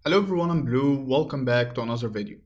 Hello everyone, I'm Blue. Welcome back to another video.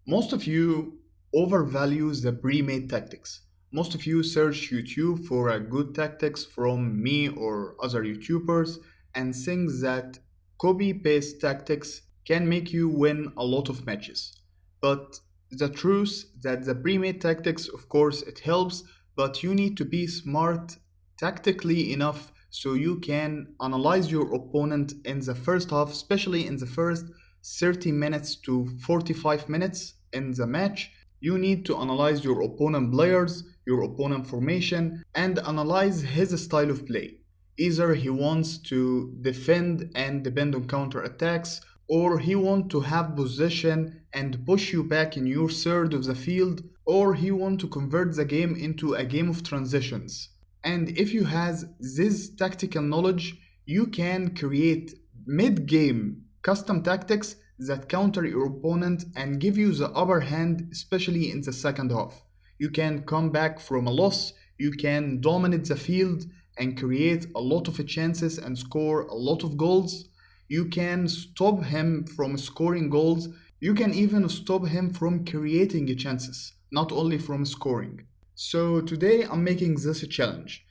Most of you overvalues the pre-made tactics. Most of you search YouTube for a good tactics from me or other YouTubers and think that copy-paste tactics can make you win a lot of matches. But the truth that the pre-made tactics, of course, it helps, but you need to be smart tactically enough so you can analyze your opponent in the first half, especially in the first 30 minutes to 45 minutes in the match. You need to analyze your opponent players, your opponent formation, and analyze his style of play. Either he wants to defend and depend on counter attacks, or he wants to have possession and push you back in your third of the field, or he wants to convert the game into a game of transitions. And if you has this tactical knowledge, you can create mid-game custom tactics that counter your opponent and give you the upper hand, especially in the second half. You can come back from a loss, you can dominate the field and create a lot of chances and score a lot of goals. You can stop him from scoring goals. You can even stop him from creating chances, not only from scoring. So today I'm making this a challenge.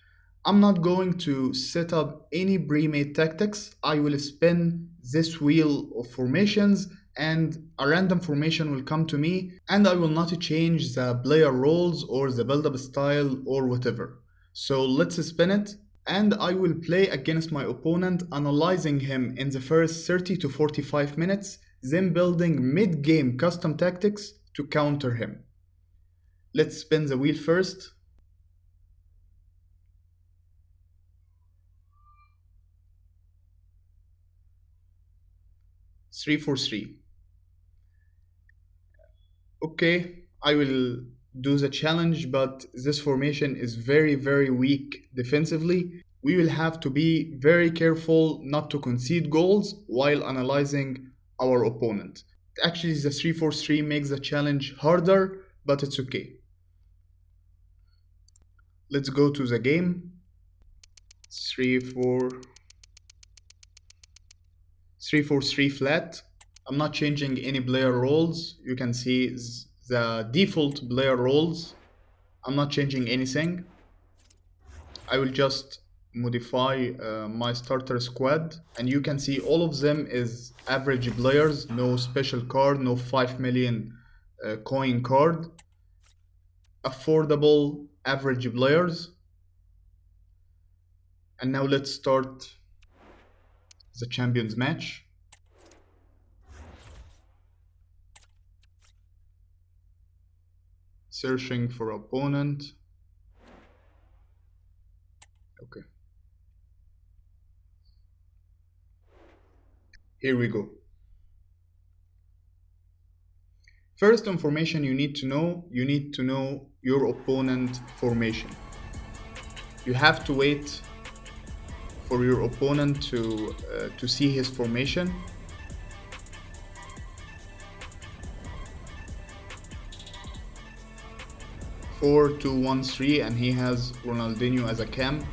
I'm not going to set up any pre-made tactics. I will spin this wheel of formations and a random formation will come to me and I will not change the player roles or the build-up style or whatever. So let's spin it and I will play against my opponent, analyzing him in the first 30 to 45 minutes, then building mid-game custom tactics to counter him. Let's spin the wheel first. Three for three. Okay, I will do the challenge, but this formation is very weak defensively. We will have to be very careful not to concede goals while analyzing our opponent. Actually, the 3-4-3 makes the challenge harder, but it's okay. Let's go to the game. 3-4 3-4-3 flat. I'm not changing any player roles. You can see the default player roles. I'm not changing anything. I will just modify my starter squad and you can see all of them is average players, no special card, no 5 million coin card, affordable average players. And now let's start the champions match. Searching for opponent. Okay. Here we go. First information you need to know your opponent formation. You have to wait for your opponent to see his formation. Four, two, one, three, and he has Ronaldinho as a cam. And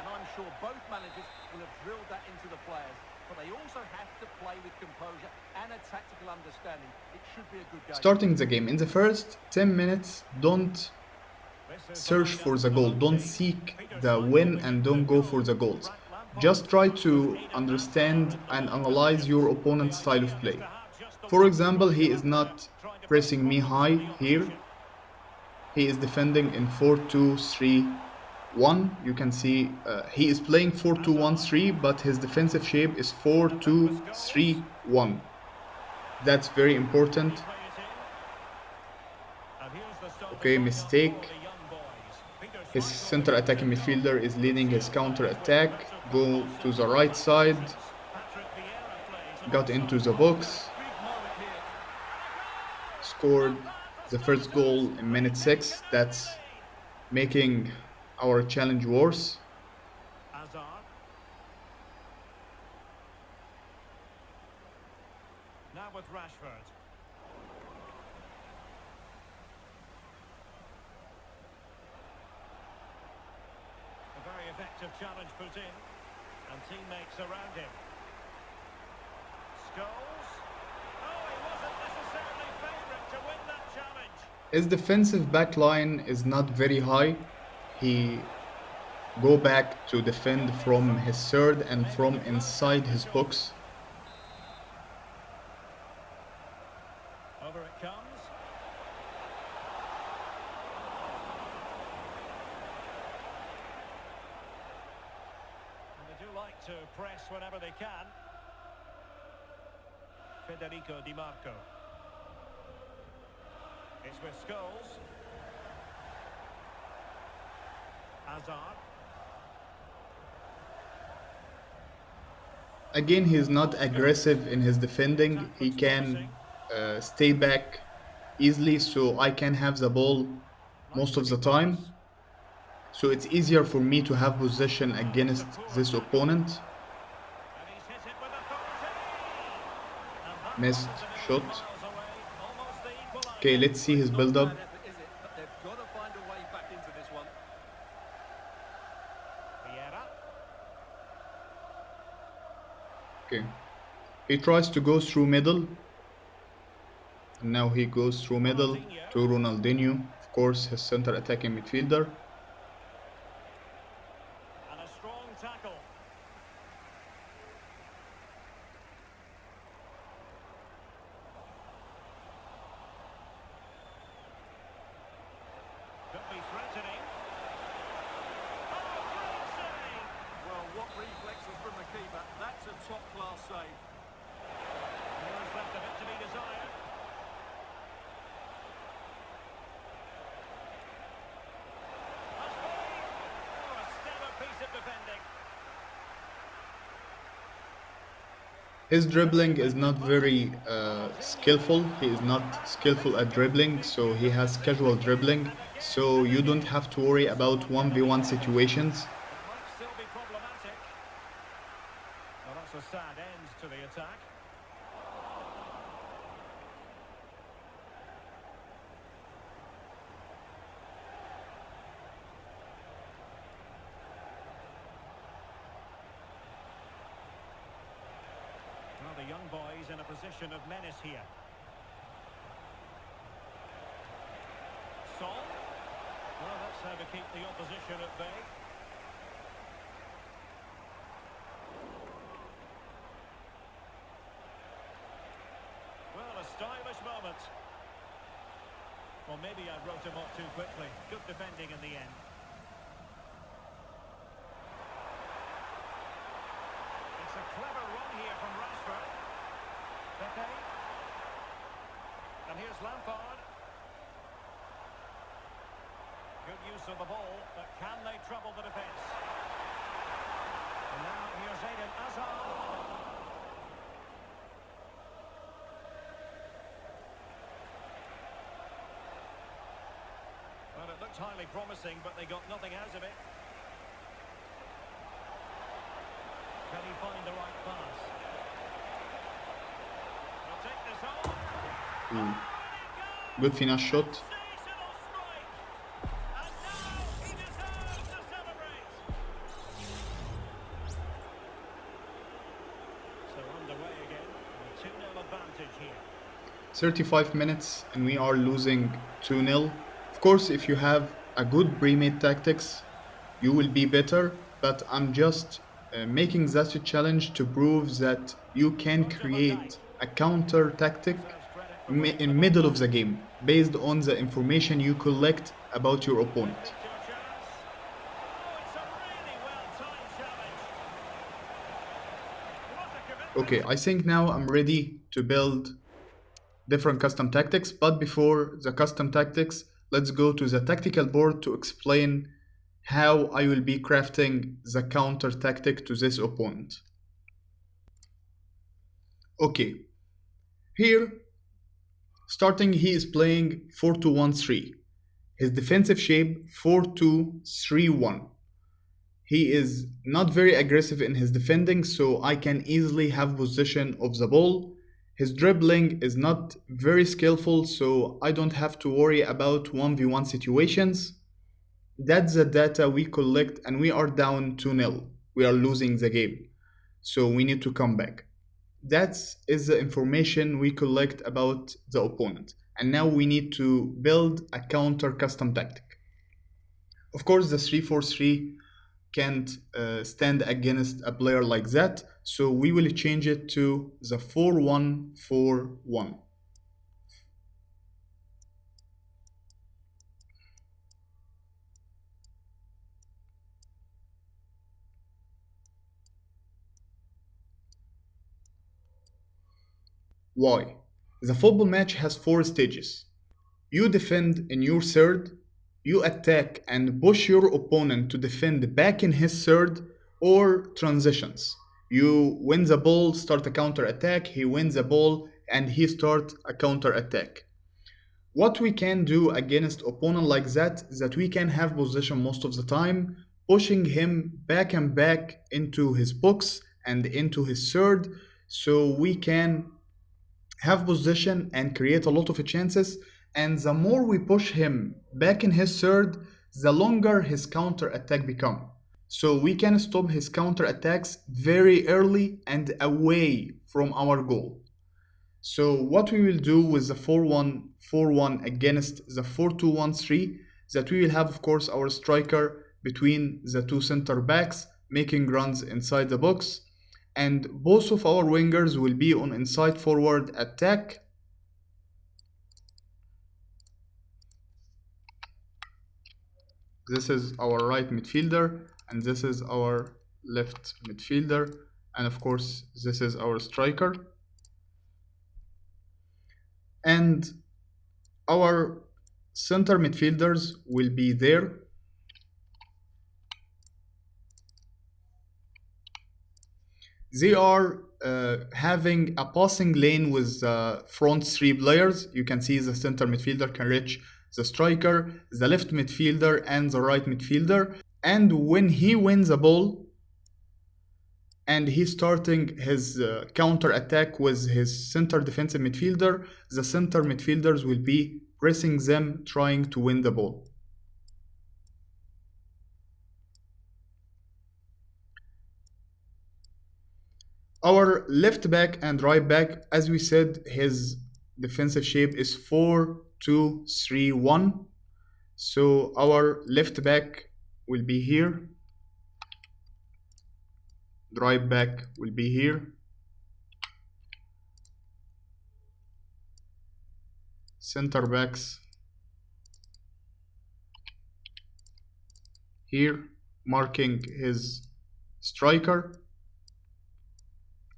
I'm sure both managers will have drilled that into the players, but they also have to play with composure and a tactical understanding. It should be a good game. Starting the game in the first 10 minutes, don't search for the goal, don't seek the win and don't go for the goals. Just try to understand and analyze your opponent's style of play. For example, he is not pressing me high here. He is defending in 4-2-3-1. You can see he is playing 4-2-1-3, but his defensive shape is 4-2-3-1. That's very important. Okay, mistake. His center attacking midfielder is leading his counter attack. Go to the right side. Got into the box. Scored the first goal in minute 6. That's making our challenge worse. Now with Rashford. A very effective challenge put in, and teammates around him. His defensive back line is not very high. He go back to defend from his third and Maybe the from blow inside comes his short. box. Over it comes. And they do like to press whenever they can. Federico Di Marco. It's with Scholes. Hazard. Again, he is not Ball aggressive goes. in his The defending. attack He looks promising. can stay back easily, so I can have the ball Nice most of the looking pass. time. So it's easier for me to have possession Well, it was a against poor this tackle. opponent. And he's hit it with authority. And that one is Missed a million shot. miles away. Almost the Okay, equaliser. let's see Well, his it's not a build bad up. effort, is it? But they've got to find a way back into this one. Vieira. Okay. He tries to go through middle, and now he goes through middle Ronaldinho. to Ronaldinho, of course, his center attacking midfielder. And a strong tackle. Could be threatening. Oh, great save! Well, what reflexes from the keeper. That's a top-class save. There's left a bit to be desired. Must be. Oh, a stellar piece of defending. His dribbling is Defending not pass. very Ronaldinho. skillful. He is not And the skillful at danger dribbling, seems so to he have has slipped casual again dribbling. and again So and you don't again. have to worry about Someone's gonna be 1v1 called. situations. It might still be problematic. Well, that's a sad end to the attack. Well, the young boys in a position of menace here. Sol. Well, that's how to keep the opposition at bay. Well, a stylish moment. Well, maybe I wrote him off too quickly. Good defending in the end. It's a clever run here from Rashford. Pepe. And here's Lampard. Good use of the ball, but can they trouble the defence? And now here's Eden Hazard. Well, it looked highly promising, but they got nothing out of it. Can he find the right pass? He'll take this on. Oh, Ooh, and it goes! good finesse shot. Sensational strike! And now he deserves to celebrate! So underway again, and a 2-0 advantage here. 35 minutes and we are losing 2-0. Of course, if you have a good pre-made tactics, you will be better, but I'm just making that a challenge to prove that you can Virgil van Dijk create a counter tactic deserves credit for winning the in ball middle of back. the game based on the information you collect about your Could opponent. lead to a chance. Oh, it's a really well-timed challenge. What a Okay, commitment. I think now I'm ready to build different custom tactics, but before the custom tactics, let's go to the tactical board to explain how I will be crafting the counter tactic to this opponent. Okay, here, starting he is playing 4-2-1-3. His defensive shape 4-2-3-1. He is not very aggressive in his defending, so I can easily have possession of the ball. His dribbling is not very skillful, so I don't have to worry about 1v1 situations. That's the data we collect, and we are down 2-0. We are losing the game, so we need to come back. That is the information we collect about the opponent. and now we need to build a counter custom tactic. Of course, the 3-4-3 can't stand against a player like that, so we will change it to the 4-1-4-1. Why? The football match has four stages. You defend in your third, you attack and push your opponent to defend back in his third, or transitions. You win the ball, start a counter attack, he wins the ball, and he start a counter attack. What we can do against opponent like that is that we can have possession most of the time, pushing him back and back into his box and into his third, so we can have possession and create a lot of chances. And the more we push him back in his third, the longer his counter attack become. So we can stop his counter attacks very early and away from our goal. So what we will do with the 4-1-4-1 against the 4-2-1-3, that we will have of course our striker between the two center backs making runs inside the box, and both of our wingers will be on inside forward attack. This is our right midfielder and this is our left midfielder, and of course this is our striker, and our center midfielders will be there. They are having a passing lane with front three players. You can see the center midfielder can reach the striker, the left midfielder, and the right midfielder. And when he wins a ball and he's starting his counter attack with his center defensive midfielder, the center midfielders will be pressing them, trying to win the ball. Our left back and right back, as we said, his defensive shape is 4-2-3-1. So our left back will be here, the right back will be here, center backs here, marking his striker,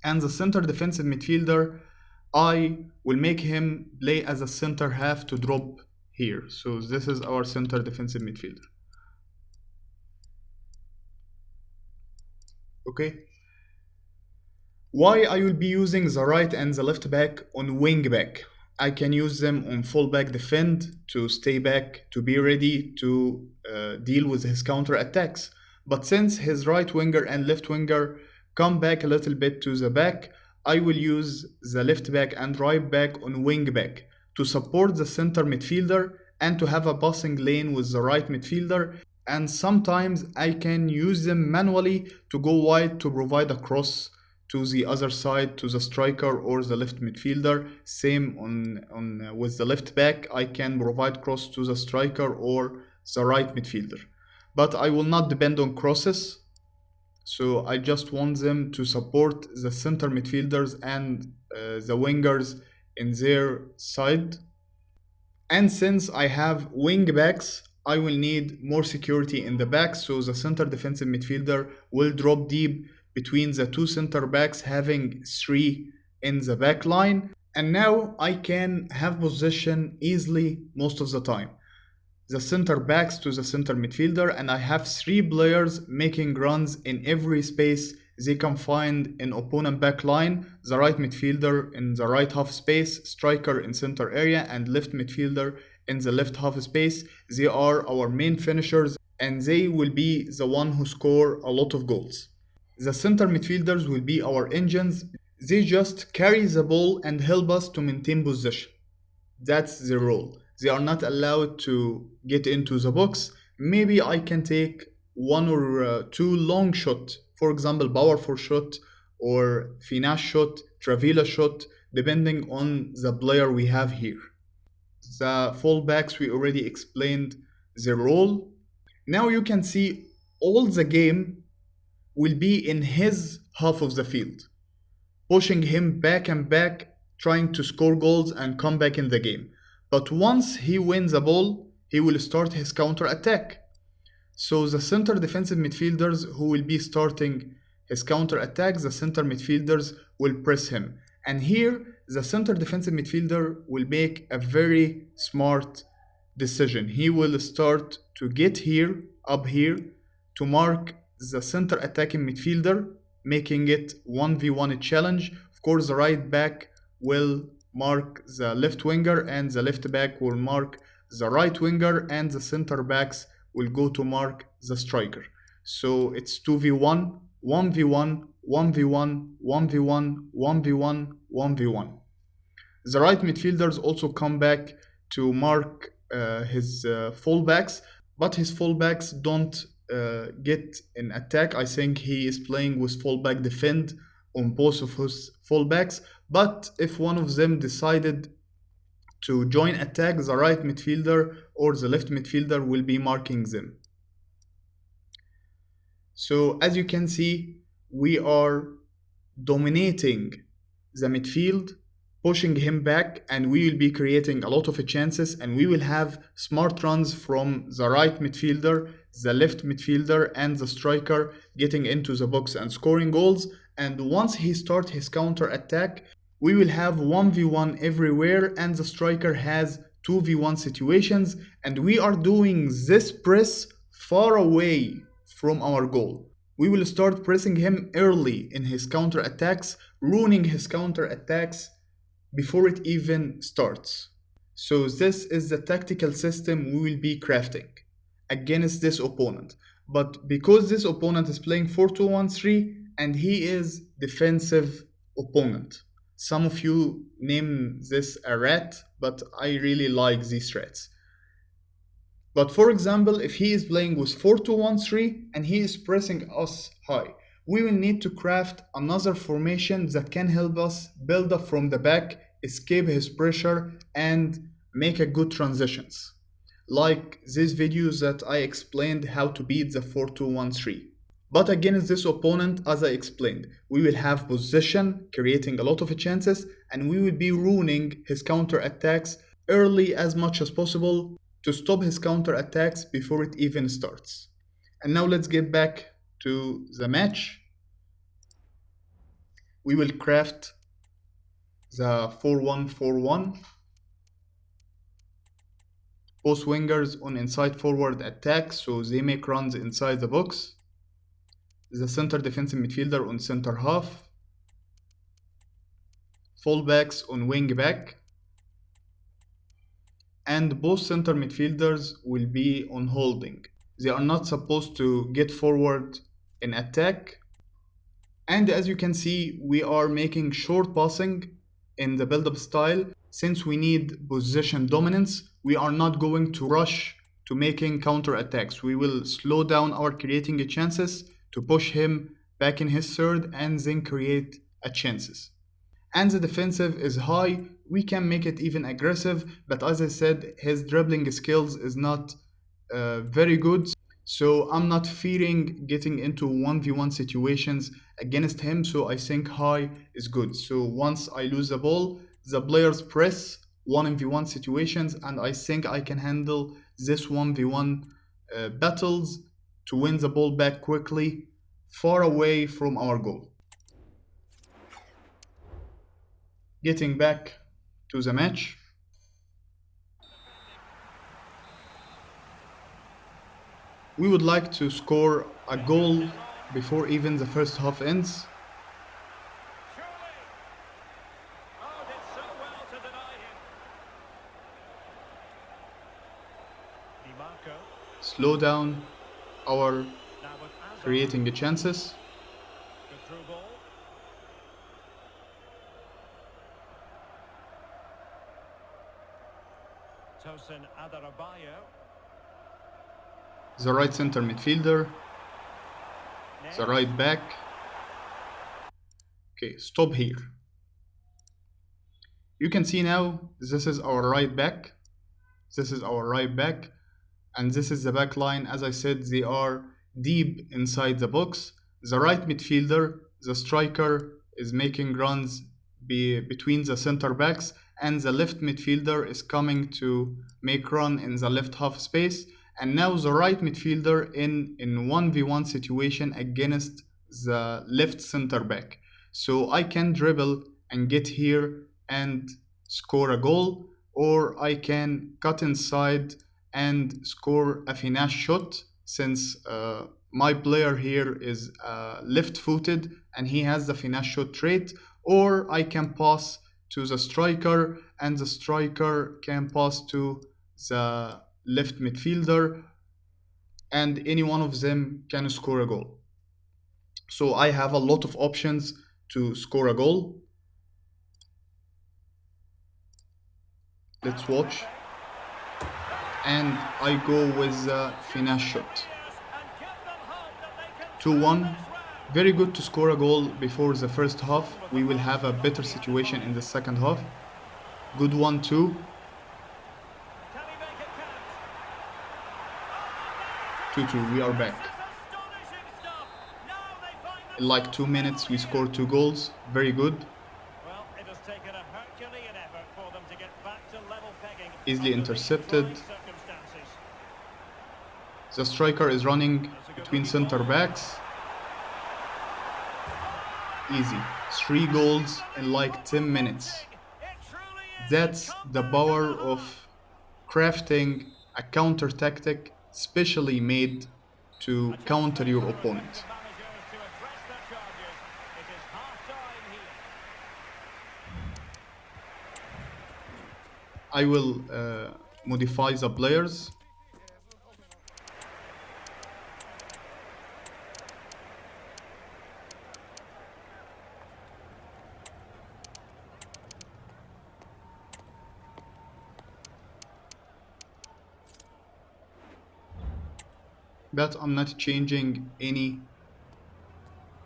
and the center defensive midfielder, I will make him play as a center half to drop here. So this is our center defensive midfielder. Okay. Why I will be using the right and the left back on wing back? I can use them on full back defend to stay back, to be ready to deal with his counter attacks. But since his right winger and left winger come back a little bit to the back, I will use the left back and right back on wing back to support the center midfielder and to have a passing lane with the right midfielder. And sometimes I can use them manually to go wide to provide a cross to the other side, to the striker or the left midfielder. Same on with the left back, I can provide cross to the striker or the right midfielder. But I will not depend on crosses. So I just want them to support the center midfielders and the wingers in their side. And since I have wing backs, I will need more security in the back, so the center defensive midfielder will drop deep between the two center backs, having three in the back line. And now I can have possession easily most of the time. The center backs to the center midfielder, and I have three players making runs in every space they can find in opponent back line, the right midfielder in the right half space, striker in center area, and left midfielder in the left half space. They are our main finishers and they will be the one who score a lot of goals. The center midfielders will be our engines. They just carry the ball and help us to maintain possession. That's their role. They are not allowed to get into the box. Maybe I can take one or two long shot, for example, powerful shot or finesse shot, Travilla shot, depending on the player we have here. The fullbacks, we already explained their role. Now you can see all the game will be in his half of the field, pushing him back and back, trying to score goals and come back in the game. But once he wins the ball, he will start his counter attack. So the center defensive midfielders who will be starting his counter attack, the center midfielders will press him. And here, the center defensive midfielder will make a very smart decision. He will start to get here, up here, to mark the center attacking midfielder, making it 1v1 challenge. Of course, the right back will mark the left winger, and the left back will mark the right winger, and the center backs will go to mark the striker. So it's 2v1, 1v1, 1v1, 1v1, 1v1, 1v1. The right midfielders also come back to mark his fullbacks, but his fullbacks don't get an attack. I think he is playing with fullback defend on both of his fullbacks, but if one of them decided to join attack, the right midfielder or the left midfielder will be marking them. So as you can see, we are dominating the midfield, pushing him back, and we will be creating a lot of chances, and we will have smart runs from the right midfielder, the left midfielder, and the striker getting into the box and scoring goals. And once he starts his counter attack, we will have 1v1 everywhere, and the striker has 2v1 situations, and we are doing this press far away from our goal. We will start pressing him early in his counter attacks, ruining his counter attacks before it even starts. So this is the tactical system we will be crafting against this opponent. But because this opponent is playing 4-2-1-3 and he is defensive opponent, some of you name this a rat, but I really like these rats. But for example, if he is playing with 4-2-1-3 and he is pressing us high, we will need to craft another formation that can help us build up from the back, escape his pressure, and make a good transitions. Like these videos that I explained how to beat the 4-2-1-3. But against this opponent, as I explained, we will have possession, creating a lot of chances, and we will be ruining his counter attacks early as much as possible to stop his counter attacks before it even starts. And now let's get back to the match. We will craft the 4-1-4-1. Both wingers on inside forward attack, so they make runs inside the box. The center defensive midfielder on center half. Fullbacks on wing back. And both center midfielders will be on holding. They are not supposed to get forward in attack. And as you can see, we are making short passing in the build-up style. Since we need possession dominance, we are not going to rush to making counter attacks. We will slow down our creating chances to push him back in his third and then create chances. And the defensive is high, we can make it even aggressive, but as I said, his dribbling skills is not very good, so I'm not fearing getting into 1v1 situations against him, so I think high is good. So once I lose the ball, the players press 1v1 situations, and I think I can handle this 1v1 battles to win the ball back quickly, far away from our goal. Getting back to the match. We would like to score a goal before even the first half ends. Surely. Oh, did so well to deny him. DiMarco. Slow down our Now with Azar. creating the chances. Good through ball. Tosin Adarabayo. The right center midfielder. The right back. Okay, stop here. You can see now this is our right back. This is our right back, and this is the back line. As I said, they are deep inside the box. The right midfielder, the striker, is making runs between the center backs, and the left midfielder is coming to make run in the left half space. And now the right midfielder in 1v1 situation against the left center back. So I can dribble and get here and score a goal, or I can cut inside and score a finesse shot, since my player here is left footed and he has the finesse shot trait, or I can pass to the striker and the striker can pass to the left midfielder, and any one of them can score a goal. So I have a lot of options to score a goal. Let's watch. And I go with the finesse shot. 2-1. Very good to score a goal before the first half. We will have a better situation in the second half. Good one too. 2-2. We are back. In like 2 minutes we scored 2 goals. Very good. Well, it has taken a Herculean effort for them to get back to level pegging. Easily under these intercepted. trying circumstances. The striker is running between center backs. Easy. 3 goals in like 10 minutes. It truly is. That's the power of crafting a counter tactic specially made to counter your opponent. Managers to address their charges. It is half-time here. I will modify the players. But I'm not changing any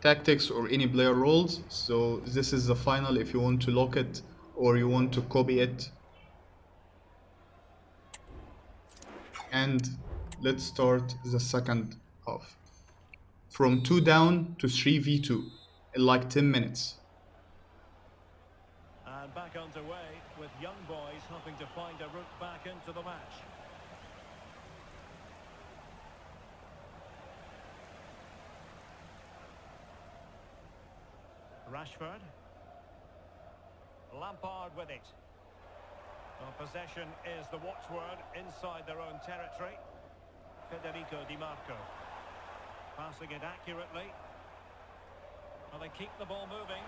tactics or any player roles. So this is the final if you want to lock it or you want to copy it. And let's start the second half. From 2 down to 3v2 in like 10 minutes. And back underway with young boys hoping to find a route back into the match. Rashford. Lampard with it. Well, possession is the watchword inside their own territory. Federico Di Marco. Passing it accurately. Well, they keep the ball moving.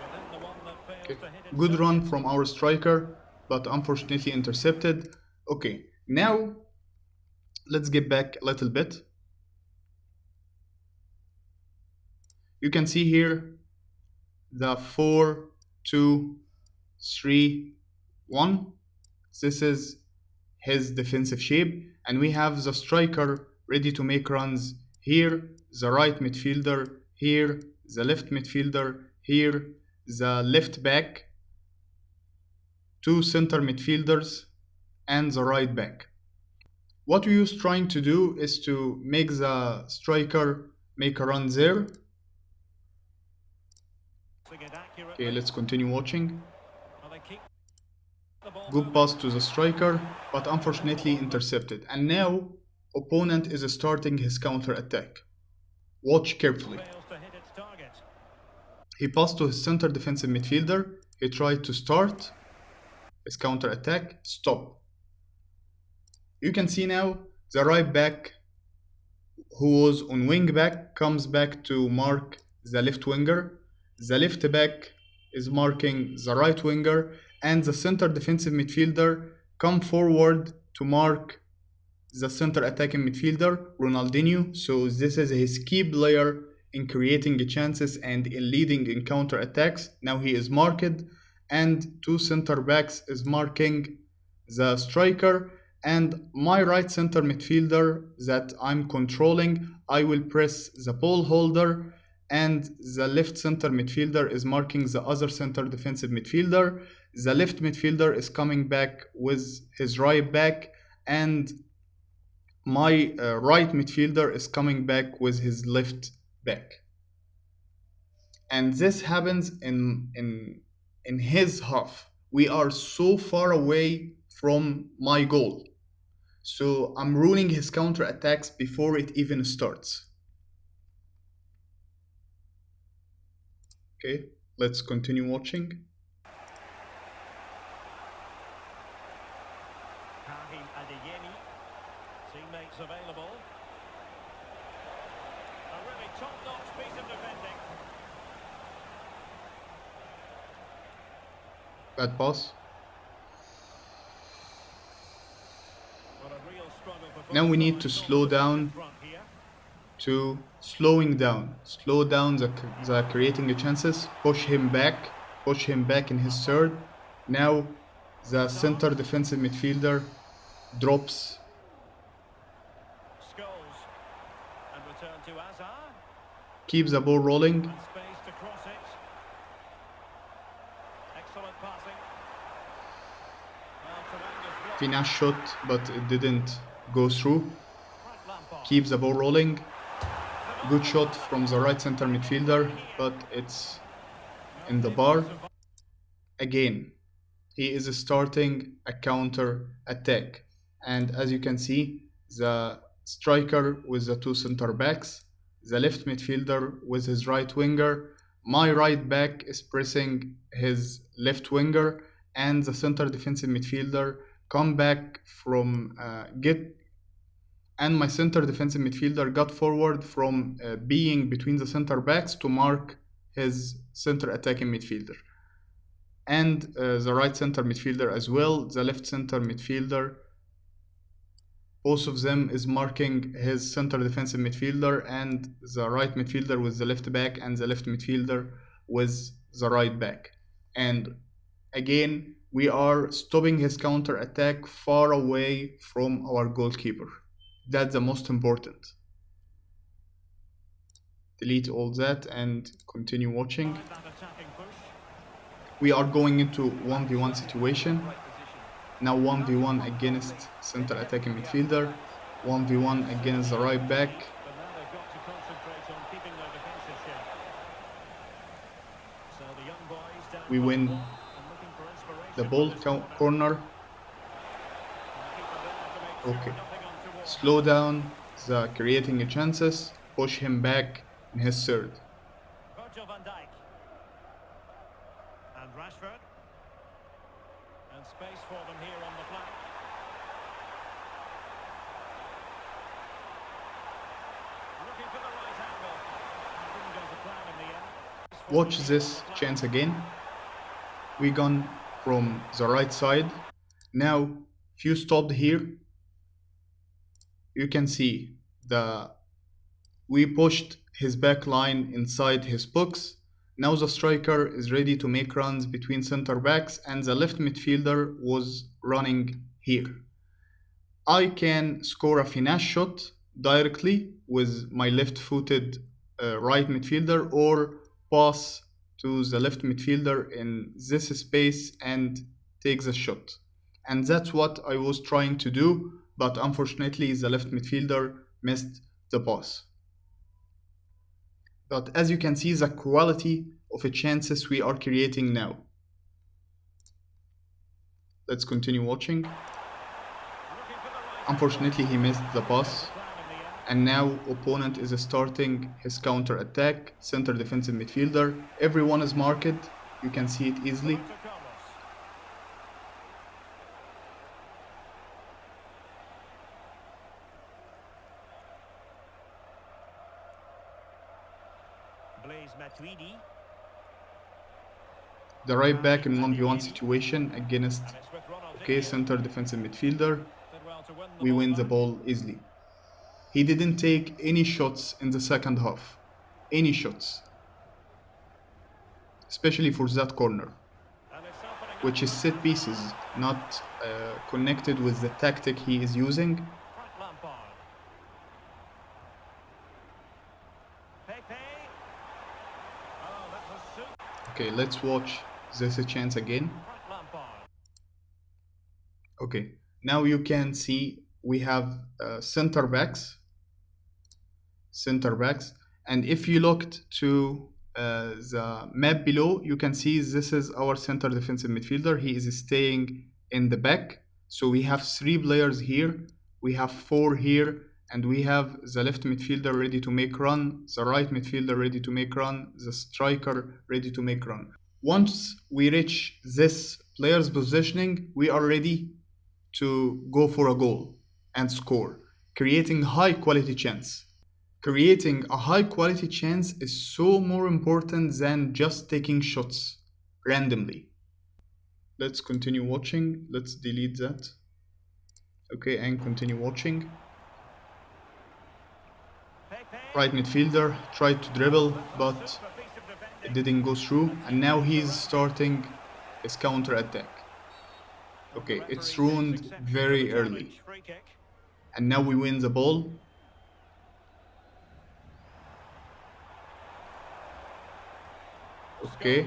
Within the one that fails to hit it. Good run from our striker, but unfortunately intercepted. Okay, now let's get back a little bit. You can see here the 4-2-3-1. This is his defensive shape, and we have the striker ready to make runs here, the right midfielder here, the left midfielder here, the left back, 2 center midfielders, and the right back. What we use trying to do is to make the striker make a run there. Okay, let's continue watching. Good pass to the striker, but unfortunately intercepted. And now opponent is starting his counter attack. Watch carefully. He passed to his center defensive midfielder. He tried to start his counter attack. Stop. You can see now the right back who was on wing back comes back to mark the left winger. The left back is marking the right winger, and the center defensive midfielder come forward to mark the center attacking midfielder, Ronaldinho. So this is his key player in creating chances and in leading in counter attacks. Now he is marked, and 2 center backs is marking the striker, and my right center midfielder that I'm controlling, I will press the ball holder and the left center midfielder is marking the other center defensive midfielder. The left midfielder is coming back with his right back, and my right midfielder is coming back with his left back. And this happens in his half. We are so far away from my goal. So I'm ruling his counter attacks before it even starts. Okay, let's continue watching. Teammates available. A really top-notch piece of defending. Bad pass. Well, a real struggle for Now both we need to sides. slow down Front here. to slowing down. Slow down the creating chances. Push him back. Push him back in his third. Now the center defensive midfielder drops. Scholes. And return to Azar. Keeps the ball rolling. And space to cross it. Excellent passing. Well, tremendous block. Finesse shot, but it didn't go through. Frank Lampard. Keeps the ball rolling. Good shot from the right center midfielder, but it's in the bar. Again, he is starting a counter attack. And as you can see, the striker with the two center backs, the left midfielder with his right winger, my right back is pressing his left winger, and the center defensive midfielder come back from and my center defensive midfielder got forward from being between the center backs to mark his center attacking midfielder. And the right center midfielder as well, the left center midfielder, both of them is marking his center defensive midfielder, and the right midfielder with the left back and the left midfielder with the right back. And again, we are stopping his counter attack far away from our goalkeeper. That's the most important. Delete all that and continue watching. That attacking push. We are going into 1v1 situation. Now 1v1 against center attacking midfielder, 1v1 against the right back. But now they've got to concentrate on keeping their defensive shape. So the young boys down We win and looking for inspiration the for ball this corner. corner. Keep the ball to make sure Okay. nothing untoward. Slow down the creating chances, push him back in his third. Virgil van Dijk. And Rashford. And space for them here on the flank. Looking for the right angle. Didn't go to plan in the end. Watch this chance again. We gone from the right side. Now, if you stopped here, you can see we pushed his back line inside his box. Now the striker is ready to make runs between center backs, and the left midfielder was running here. I can score a finesse shot directly with my left-footed right midfielder, or pass to the left midfielder in this space and take the shot. And that's what I was trying to do, but unfortunately the left midfielder missed the pass. But as you can see, the quality of the chances we are creating now. Let's continue watching. Unfortunately, he missed the pass. And now opponent is starting his counter attack, center defensive midfielder. Everyone is marked. You can see it easily. The right back in 1v1 situation against center defensive midfielder. We win the ball easily. He didn't take any shots in the second half. Any shots. Especially for that corner, which is set pieces, not connected with the tactic he is using. Okay, let's watch this chance again. Frank Lampard. Okay, now you can see we have center backs, and if you looked to the map below, you can see this is our center defensive midfielder. He is staying in the back, so we have three players here, we have four here, and we have the left midfielder ready to make run, the right midfielder ready to make run, the striker ready to make run. Once we reach this player's positioning, we are ready to go for a goal and score, creating high quality chance. Creating a high quality chance is so more important than just taking shots randomly. Let's continue watching. Let's delete that. Okay, and continue watching. Right midfielder tried to dribble, but it didn't go through, and now he's starting his counter attack. Okay, it's ruined very early. And now we win the ball. Okay.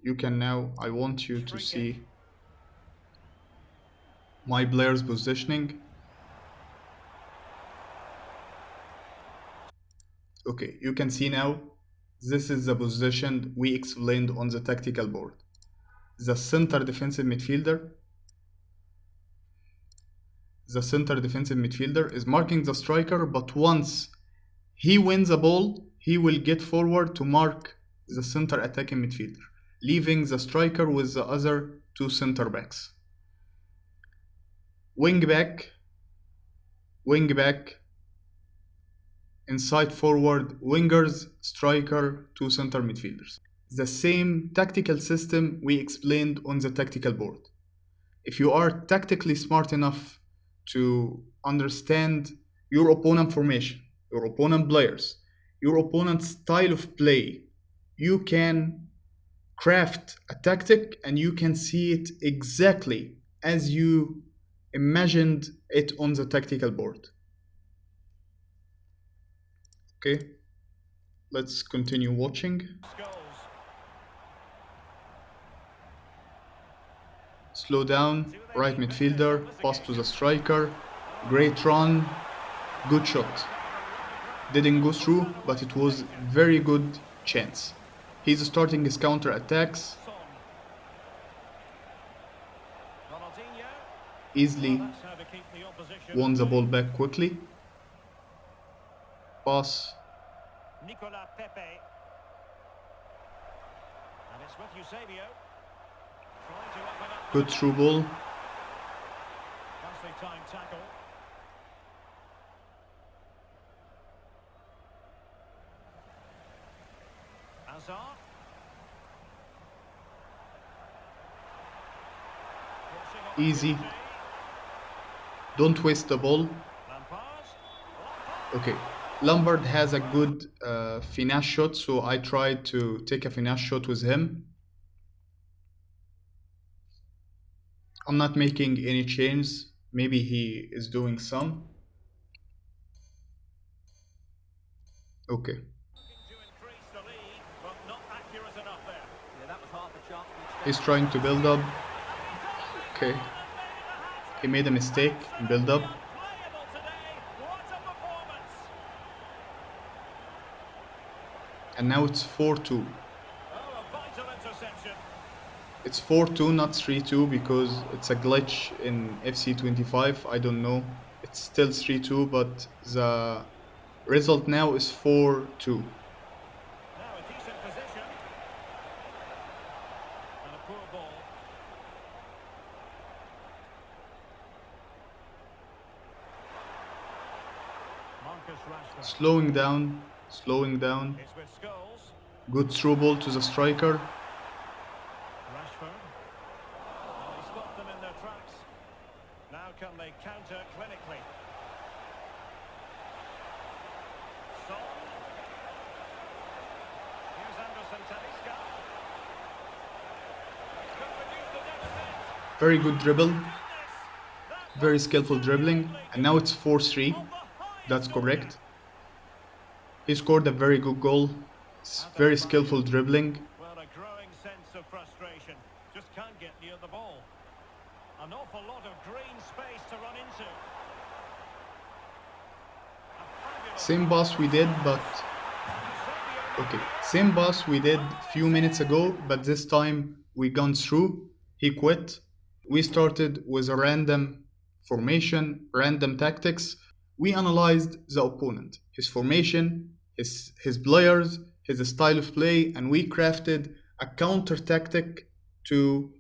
You can now, I want you to see my player's positioning. Okay, you can see now, this is the position we explained on the tactical board. The center defensive midfielder is marking the striker, but once he wins the ball, he will get forward to mark the center attacking midfielder, leaving the striker with the other two center backs. Wing back, inside forward, wingers, striker, two center midfielders. The same tactical system we explained on the tactical board. If you are tactically smart enough to understand your opponent formation, your opponent players, your opponent's style of play, you can craft a tactic and you can see it exactly as you imagined it on the tactical board. Okay, let's continue watching. Slow down, right midfielder, pass to the striker, great run, good shot. Didn't go through, but it was very good chance. He's starting his counter attacks. Easily won the ball back quickly. Pass. Nicolas Pepe. And it's with Eusebio. Trying to open up. Good through ball. Nicely timed tackle. Hazard. Easy. Don't waste the ball. Okay, Lampard has a good finesse shot, so I tried to take a finesse shot with him. I'm not making any changes. Maybe he is doing some. Okay. He's trying to build up. Okay. He made a mistake in build up. And now it's 4-2. It's 4-2, not 3-2, because it's a glitch in FC25. I don't know. It's still 3-2, but the result now is 4-2. Slowing down. Good through ball to the striker. He stopped them in their tracks. Now can they counter clinically? Son. Here's Anderson Talisca. Very good dribble. Very skillful dribbling. And now it's 4-3. That's correct. He scored a very good goal. As a very reminder, skillful dribbling. well, a growing sense of frustration. Just can't get near the ball. An awful lot of green space to run into. A fabulous Same pass pass we across. did, but And he's set the okay, opening here. same pass we did Oh, few it's minutes in! ago, but this time we gone through. He quit. We started with a random formation, random tactics. We analyzed the opponent, his formation, his players, his style of play, and we crafted a counter tactic to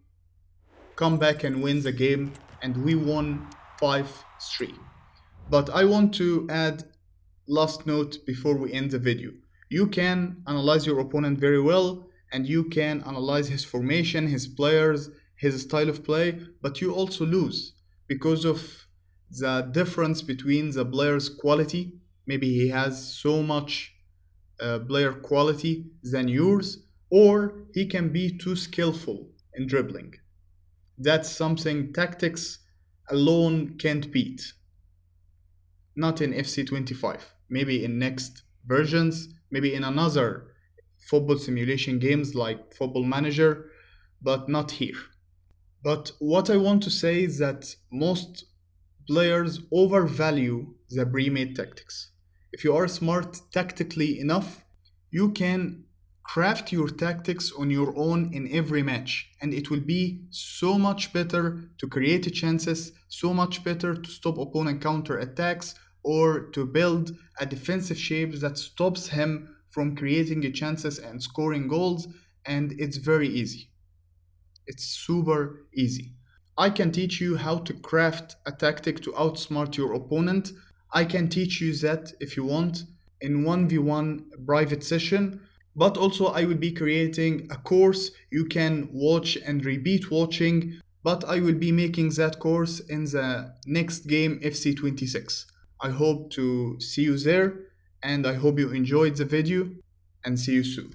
come back and win the game, and we won 5-3. But I want to add last note before we end the video. You can analyze your opponent very well, and you can analyze his formation, his players, his style of play, but you also lose because of the difference between the player's quality. Maybe he has so much player quality than yours, or he can be too skillful in dribbling. That's something tactics alone can't beat. Not in FC25. Maybe in next versions, maybe in another football simulation games like Football Manager, but not here. But what I want to say is that most players overvalue the pre-made tactics. If you are smart tactically enough, you can craft your tactics on your own in every match, and it will be so much better to create chances, so much better to stop opponent counter attacks, or to build a defensive shape that stops him from creating chances and scoring goals, and it's very easy. It's super easy. I can teach you how to craft a tactic to outsmart your opponent. I can teach you that if you want in 1v1 private session, but also I will be creating a course you can watch and repeat watching, but I will be making that course in the next game FC26. I hope to see you there, and I hope you enjoyed the video, and see you soon.